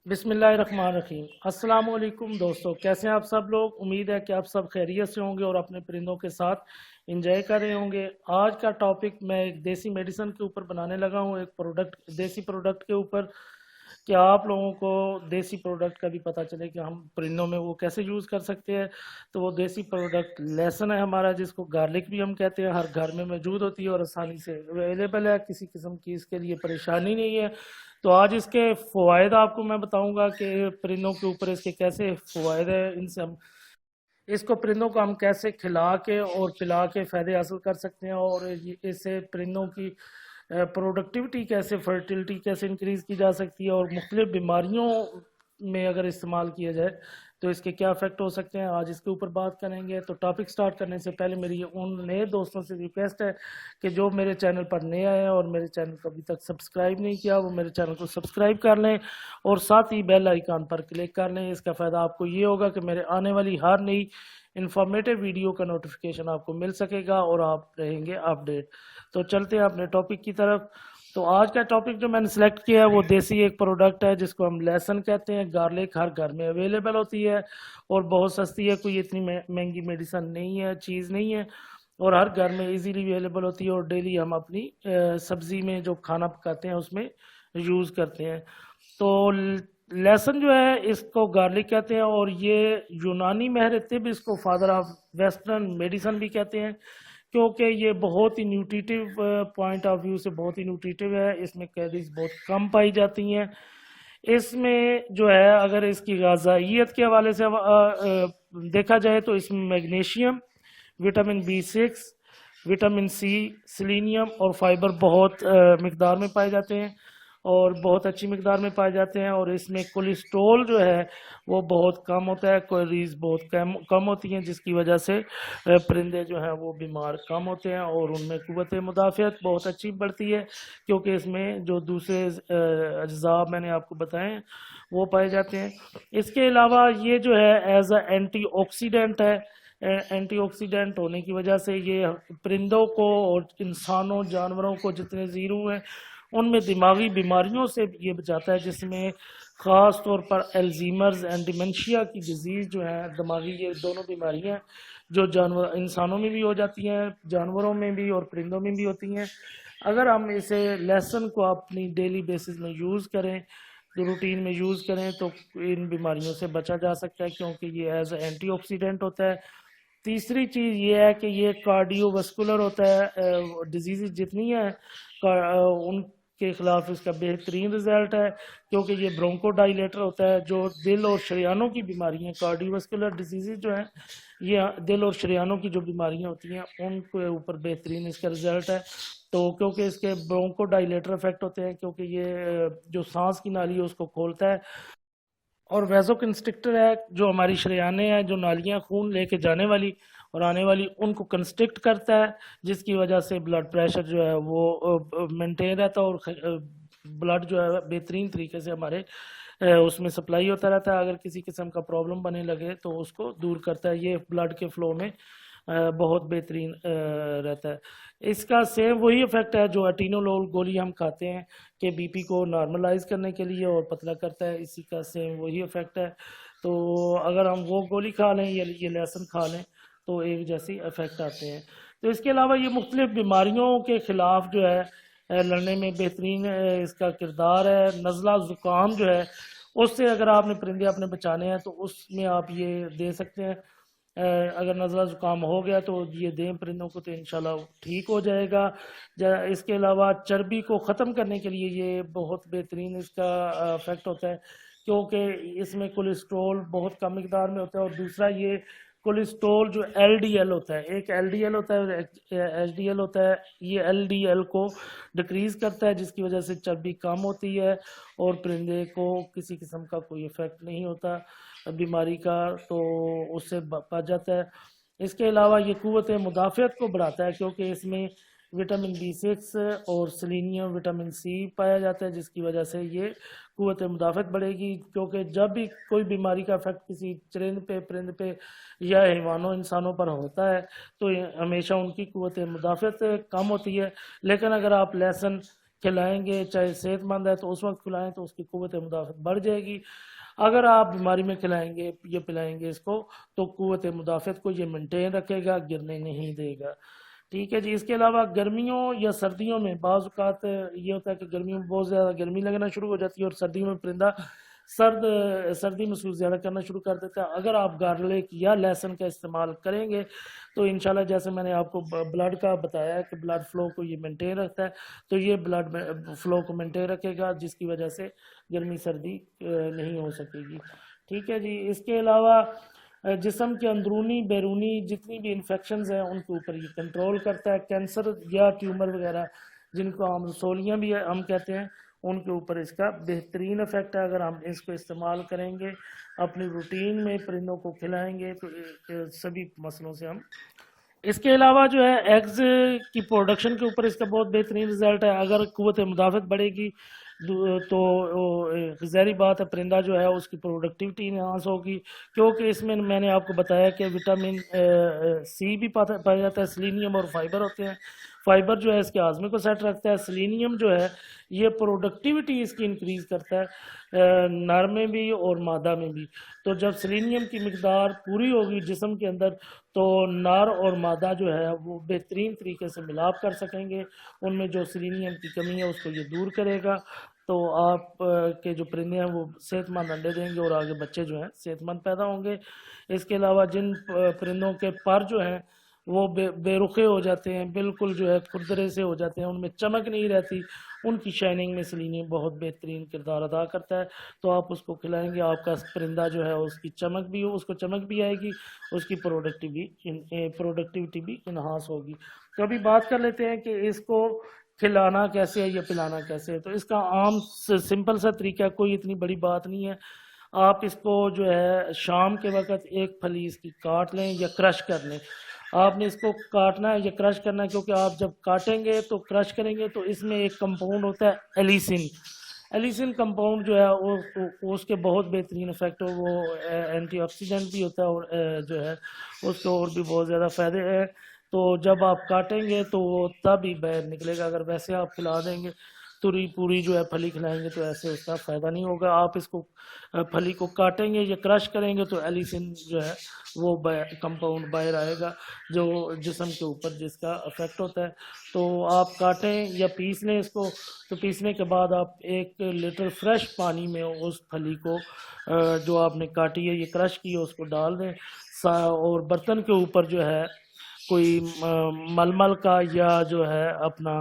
बिस्मिल्लाहिर्रहमानिर्रहीम। अस्सलाम वालेकुम दोस्तों, कैसे हैं आप सब लोग। उम्मीद है कि आप सब खैरियत से होंगे और अपने परिंदों के साथ एंजॉय कर रहे होंगे। आज का टॉपिक मैं एक देसी मेडिसिन के ऊपर बनाने लगा हूँ, एक प्रोडक्ट देसी प्रोडक्ट के ऊपर। क्या आप लोगों को देसी प्रोडक्ट का भी पता चले कि हम परिंदों में वो कैसे यूज़ कर सकते हैं। तो वो देसी प्रोडक्ट लहसुन है हमारा, जिसको गार्लिक भी हम कहते हैं, हर घर में मौजूद होती है और आसानी से अवेलेबल है, किसी किस्म की इसके लिए परेशानी नहीं है। तो आज इसके फ़वाइद आपको मैं बताऊंगा कि परिंदों के ऊपर इसके कैसे फ़वाइद है, इनसे हम इसको परिंदों को हम कैसे खिला के और पिला के फ़ायदे हासिल कर सकते हैं, और इससे परिंदों की प्रोडक्टिविटी कैसे, फर्टिलिटी कैसे इंक्रीज़ की जा सकती है, और मुख्तलिफ बीमारियों में अगर इस्तेमाल किया जाए तो इसके क्या इफेक्ट हो सकते हैं, आज इसके ऊपर बात करेंगे। तो टॉपिक स्टार्ट करने से पहले मेरी उन नए दोस्तों से रिक्वेस्ट है कि जो मेरे चैनल पर नए आए हैं और मेरे चैनल को अभी तक सब्सक्राइब नहीं किया, वो मेरे चैनल को सब्सक्राइब कर लें और साथ ही बेल आइकन पर क्लिक कर लें। इसका फ़ायदा आपको ये होगा कि मेरे आने वाली हर नई इन्फॉर्मेटिव वीडियो का नोटिफिकेशन आपको मिल सकेगा और आप रहेंगे अपडेट। तो चलते हैं अपने टॉपिक की तरफ। तो आज का टॉपिक जो मैंने सेलेक्ट किया है वो देसी एक प्रोडक्ट है जिसको हम लहसुन कहते हैं। गार्लिक हर घर में अवेलेबल होती है और बहुत सस्ती है, कोई इतनी महंगी मेडिसिन नहीं है, चीज़ नहीं है, और हर घर में इजीली अवेलेबल होती है और डेली हम अपनी सब्जी में जो खाना पकाते हैं उसमें यूज़ करते हैं। तो लहसुन जो है इसको गार्लिक कहते हैं और ये यूनानी महर तिब इसको फादर ऑफ वेस्टर्न मेडिसिन भी कहते हैं, क्योंकि ये बहुत ही न्यूट्रिटिव पॉइंट ऑफ व्यू से बहुत ही न्यूट्रिटिव है। इसमें कैलोरीज बहुत कम पाई जाती हैं। इसमें जो है अगर इसकी ग़िज़ाइयत के हवाले से देखा जाए तो इसमें magnesium, vitamin B6, vitamin C, selenium और फाइबर बहुत मिकदार में पाए जाते हैं और बहुत अच्छी मिकदार में पाए जाते हैं। और इसमें कोलेस्ट्रॉल जो है वो बहुत कम होता है, कैलोरीज बहुत कम होती हैं, जिसकी वजह से परिंदे जो हैं वो बीमार कम होते हैं और उनमें क़ुव्वत मुदाफ़ियत बहुत अच्छी बढ़ती है, क्योंकि इसमें जो दूसरे अज्जा मैंने आपको बताए वो पाए जाते हैं। इसके अलावा ये जो है एज अ एंटीऑक्सीडेंट है। एंटीऑक्सीडेंट होने की वजह से ये परिंदों को और इंसानों जानवरों को जितने ज़ीरू हैं उनमें दिमागी बीमारियों से ये बचाता है, जिसमें ख़ास तौर पर अल्ज़ीमर्स एंड डिमेंशिया की डिजीज़ जो है दिमागी, ये दोनों बीमारियां जो जानवर इंसानों में भी हो जाती हैं, जानवरों में भी और परिंदों में भी होती हैं। अगर हम इसे लहसुन को अपनी डेली बेसिस में यूज़ करें, तो रूटीन में यूज़ करें, तो इन बीमारियों से बचा जा सकता है, क्योंकि ये एज एंटीऑक्सीडेंट होता है। तीसरी चीज़ ये है कि ये कार्डियोवास्कुलर होता है। डिजीज़ जितनी है उनके खिलाफ इसका बेहतरीन रिजल्ट है, क्योंकि ये ब्रोंकोडाइलेटर होता है। जो दिल और शरियानों की बीमारियां, कार्डियोवास्कुलर डिजीज़ जो हैं, ये दिल और शरियानों की जो बीमारियां होती हैं उनके ऊपर बेहतरीन इसका रिजल्ट है। तो क्योंकि इसके ब्रोंकोडाइलेटर इफेक्ट होते हैं, क्योंकि ये जो सांस की नाली है उसको खोलता है, और वेज़ोकंस्ट्रिक्टर है जो हमारी शरियाने हैं, जो नालियां खून लेके जाने वाली और आने वाली उनको कंस्ट्रिक्ट करता है, जिसकी वजह से ब्लड प्रेशर जो है वो मेंटेन रहता है और ब्लड जो है बेहतरीन तरीके से हमारे उसमें सप्लाई होता रहता है। अगर किसी किस्म का प्रॉब्लम बने लगे तो उसको दूर करता है, ये ब्लड के फ्लो में बहुत बेहतरीन रहता है। इसका सेम वही इफेक्ट है जो एटिनोलोल गोली हम खाते हैं कि बीपी को नॉर्मलाइज करने के लिए और पतला करता है, इसी का सेम वही इफेक्ट है। तो अगर हम वो गोली खा लें या ये लहसुन खा लें तो एक जैसी इफेक्ट आते हैं। तो इसके अलावा ये मुख्तलिफ बीमारियों के खिलाफ जो है लड़ने में बेहतरीन इसका किरदार है। नज़ला ज़ुकाम जो है उससे अगर आपने परिंदे अपने बचाने हैं तो उसमें आप ये दे सकते हैं। अगर नज़ला ज़ुकाम हो गया तो ये दें परिंदों को, तो इंशाल्लाह ठीक हो जाएगा। इसके अलावा चर्बी को ख़त्म करने के लिए ये बहुत बेहतरीन इसका इफेक्ट होता है, क्योंकि इसमें कोलेस्ट्रॉल बहुत कम मिकदार में होता है। और दूसरा ये कोलेस्ट्रॉल जो LDL होता है, एक LDL होता है और HDL होता है, ये LDL को डिक्रीज़ करता है, जिसकी वजह से चर्बी कम होती है और परिंदे को किसी किस्म का कोई इफेक्ट नहीं होता बीमारी का, तो उससे बच जाता है। इसके अलावा ये क़ुव्वत मुदाफ़ियत को बढ़ाता है, क्योंकि इसमें विटामिन B6 और सेलेनियम, विटामिन C पाया जाता है, जिसकी वजह से ये क़ुव्वत मुदाफ़ियत बढ़ेगी। क्योंकि जब भी कोई बीमारी का इफेक्ट किसी परिंदे पे या हैवानों इंसानों पर होता है तो हमेशा उनकी क़ुव्वत मुदाफ़ियत कम होती है। लेकिन अगर आप लहसुन کھلائیں گے، چاہے صحت مند ہے تو اس وقت کھلائیں تو اس کی قوت مدافعت بڑھ جائے گی. اگر آپ بیماری میں کھلائیں گے یا پلائیں گے اس کو تو قوت مدافعت کو یہ مینٹین رکھے گا، گرنے نہیں دے گا. ٹھیک ہے جی. اس کے علاوہ گرمیوں یا سردیوں میں بعض اوقات یہ ہوتا ہے کہ گرمیوں میں بہت زیادہ گرمی لگنا شروع ہو جاتی ہے اور سردیوں میں پرندہ سردی محسوس زیادہ کرنا شروع کر دیتا ہے. اگر آپ گارلک یا لہسن کا استعمال کریں گے تو انشاءاللہ جیسے میں نے آپ کو بلڈ کا بتایا ہے کہ بلڈ فلو کو یہ مینٹین رکھتا ہے، تو یہ بلڈ فلو کو مینٹین رکھے گا جس کی وجہ سے گرمی سردی نہیں ہو سکے گی. ٹھیک ہے جی. اس کے علاوہ جسم کے اندرونی بیرونی جتنی بھی انفیکشنز ہیں ان کے اوپر یہ کنٹرول کرتا ہے. کینسر یا ٹیومر وغیرہ جن کو ہم رسولیاں بھی ہم کہتے ہیں ان کے اوپر اس کا بہترین افیکٹ ہے. اگر ہم اس کو استعمال کریں گے اپنی روٹین میں پرندوں کو کھلائیں گے تو سبھی مسئلوں سے ہم. اس کے علاوہ جو ہے ایگز کی پروڈکشن کے اوپر اس کا بہت بہترین رزلٹ ہے. اگر قوت مدافعت بڑھے گی تو ظاہری بات ہے پرندہ جو ہے اس کی پروڈکٹیوٹی انہانس ہوگی، کیونکہ اس میں نے آپ کو بتایا کہ وٹامن سی بھی پایا جاتا ہے، سیلینیم اور فائبر ہوتے ہیں. فائبر جو ہے اس کے ہاضمے کو سیٹ رکھتا ہے، سیلینیم جو ہے یہ پروڈکٹیوٹی اس کی انکریز کرتا ہے نر میں بھی اور مادہ میں بھی. تو جب سیلینیم کی مقدار پوری ہوگی جسم کے اندر تو نر اور مادہ جو ہے وہ بہترین طریقے سے ملاپ کر سکیں گے. ان میں جو سیلینیم کی کمی ہے اس کو یہ دور کرے گا تو آپ کے جو پرندے ہیں وہ صحت مند انڈے دیں گے اور آگے بچے جو ہیں صحت مند پیدا ہوں گے. اس کے علاوہ جن پرندوں کے پر جو ہیں وہ بے رخے ہو جاتے ہیں، بالکل جو ہے کھردرے سے ہو جاتے ہیں، ان میں چمک نہیں رہتی، ان کی شائننگ میں سیلینیم بہت بہترین کردار ادا کرتا ہے. تو آپ اس کو کھلائیں گے آپ کا پرندہ جو ہے اس کی چمک بھی آئے گی، اس کی پروڈکٹیوٹی بھی انہانس ہوگی. تو ابھی بات کر لیتے ہیں کہ اس کو کھلانا کیسے ہے یا پلانا کیسے ہے. تو اس کا عام سمپل سا طریقہ، کوئی اتنی بڑی بات نہیں ہے. آپ اس کو جو ہے شام کے وقت ایک پھلی اس کی کاٹ لیں یا کرش کر لیں. آپ نے اس کو کاٹنا ہے یا کرش کرنا ہے، کیونکہ آپ جب کاٹیں گے تو کرش کریں گے تو اس میں ایک کمپاؤنڈ ہوتا ہے ایلیسن کمپاؤنڈ جو ہے اس کے بہت بہترین افیکٹ ہو، وہ اینٹی آکسیڈنٹ بھی ہوتا ہے اور جو ہے اس کے اور بھی بہت زیادہ فائدے ہیں. تو جب آپ کاٹیں گے تو وہ تب ہی باہر نکلے گا. اگر ویسے آپ کھلا دیں گے پوری جو ہے پھلی کھلائیں گے تو ایسے اس کا فائدہ نہیں ہوگا. آپ اس کو پھلی کو کاٹیں گے یا کرش کریں گے تو ایلیسن جو ہے وہ کمپاؤنڈ باہر آئے گا جو جسم کے اوپر جس کا افیکٹ ہوتا ہے. تو آپ کاٹیں یا پیس لیں اس کو. تو پیسنے کے بعد آپ 1 لیٹر فریش پانی میں اس پھلی کو جو آپ نے کاٹی ہے یہ کرش کی ہے اس کو ڈال دیں، اور برتن کے اوپر جو ہے کوئی ململ کا یا جو ہے اپنا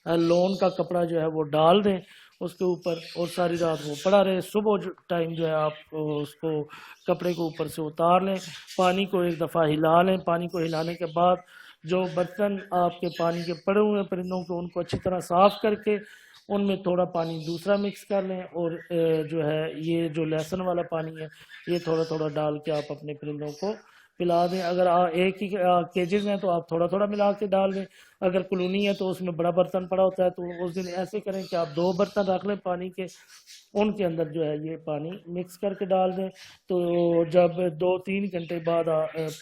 لون کا کپڑا جو ہے وہ ڈال دیں اس کے اوپر، اور ساری رات وہ پڑا رہے. صبح ٹائم جو ہے آپ اس کو کپڑے کے اوپر سے اتار لیں، پانی کو ایک دفعہ ہلا لیں. پانی کو ہلانے کے بعد جو برتن آپ کے پانی کے پڑے ہوئے پرندوں کو ان کو اچھی طرح صاف کر کے ان میں تھوڑا پانی دوسرا مکس کر لیں، اور جو ہے یہ جو لہسن والا پانی ہے یہ تھوڑا تھوڑا ڈال کے آپ اپنے پرندوں کو پلا دیں. اگر ایک ہی کیجز ہیں تو آپ تھوڑا تھوڑا ملا کے ڈال دیں. اگر کلونی ہے تو اس میں بڑا برتن پڑا ہوتا ہے تو اس دن ایسے کریں کہ آپ 2 برتن رکھ لیں پانی کے، ان کے اندر جو ہے یہ پانی مکس کر کے ڈال دیں. تو جب 2-3 گھنٹے بعد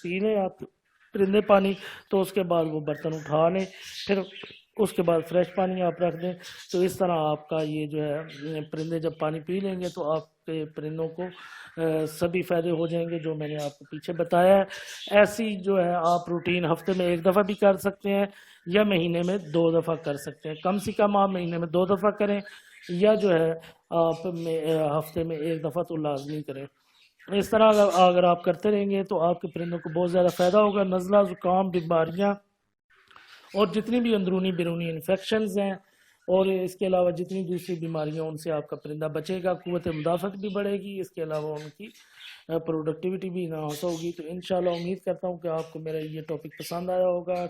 پی لیں آپ پرندے پانی تو اس کے بعد وہ برتن اٹھا لیں، پھر اس کے بعد فریش پانی آپ رکھ دیں. تو اس طرح آپ کا یہ جو ہے پرندے جب پانی پی لیں گے تو آپ کے پرندوں کو سبھی فائدے ہو جائیں گے جو میں نے آپ کو پیچھے بتایا ہے. ایسی جو ہے آپ روٹین ہفتے میں 1 دفعہ بھی کر سکتے ہیں یا مہینے میں 2 دفعہ کر سکتے ہیں. کم سے کم آپ مہینے میں 2 دفعہ کریں یا جو ہے آپ ہفتے میں 1 دفعہ تو لازمی کریں. اس طرح اگر آپ کرتے رہیں گے تو آپ کے پرندوں کو بہت زیادہ فائدہ ہوگا. نزلہ زکام بیماریاں اور جتنی بھی اندرونی بیرونی انفیکشنز ہیں اور اس کے علاوہ جتنی دوسری بیماریاں ان سے آپ کا پرندہ بچے گا. قوت مدافعت بھی بڑھے گی، اس کے علاوہ ان کی پروڈکٹیوٹی بھی انہانس ہوگی. تو انشاءاللہ امید کرتا ہوں کہ آپ کو میرا یہ ٹاپک پسند آیا ہوگا.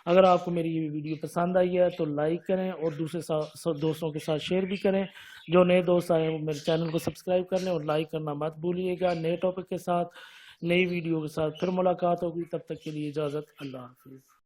اگر آپ کو میری یہ ویڈیو پسند آئی ہے تو لائک کریں اور دوسرے دوستوں کے ساتھ شیئر بھی کریں. جو نئے دوست آئے ہیں وہ میرے چینل کو سبسکرائب کر لیں اور لائک کرنا مت بھولیے گا. نئے ٹاپک کے ساتھ نئی ویڈیو کے ساتھ پھر ملاقات ہوگی. تب تک کے لیے اجازت. اللہ حافظ.